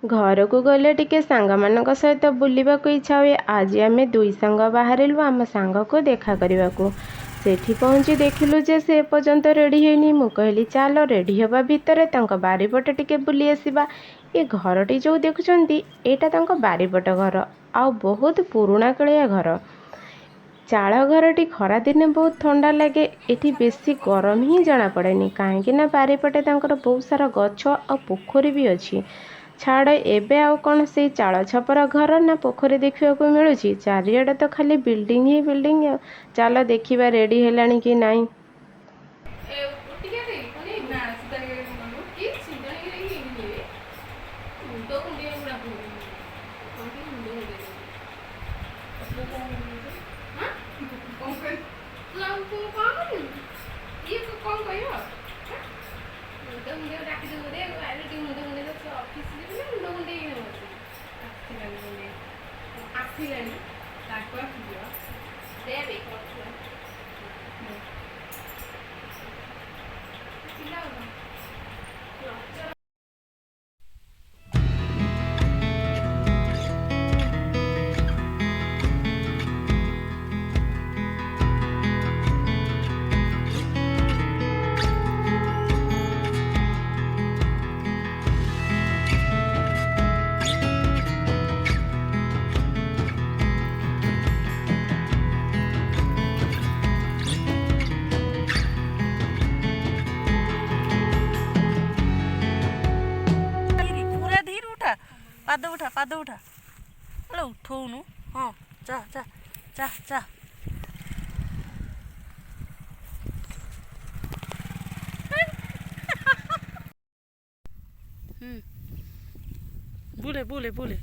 घर को गले टिके सांग सहित बुलवाक इच्छा हुए। आज आम दुई सांग बाहरिलु आम सांग को देखा करने को। सेठी पहुँची देखिलु जे से एपर्यंत रेडी होनी। मु कहली चल रेडी हवा भितर बारिपट टिके बुली आसवा। ये घरटी जो देखुंत यहाँ बारिपट घर आ बहुत पुराणा कालिया घर। चाल घरटी खरा दिने बहुत ठंडा लगे। एठी बेसी गरम ही जना पड़ेनी कहीं बारिपटे बहुत सारा गछ आ पोखरी भी अच्छी। छाड़ एबे आउ कौन से चाल छपर घर ना पोखरी देखा मिलूँ। चारिआडे तो खाली बिल्डिंग ही बिल्डिंग। चल देखा रेडी है कि नहीं। पाद उठा अरे उठौनु। हाँ जा जा जा जा। बोले बोले बोले।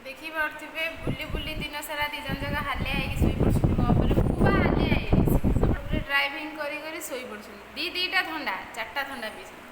देखी पारे बुली बुली दिन सारा दी जन जगह हालिया शोई पड़े हालिया ड्राइविंग करी शोई पड़े दी दीटा थंडा चार्टा थंडा पी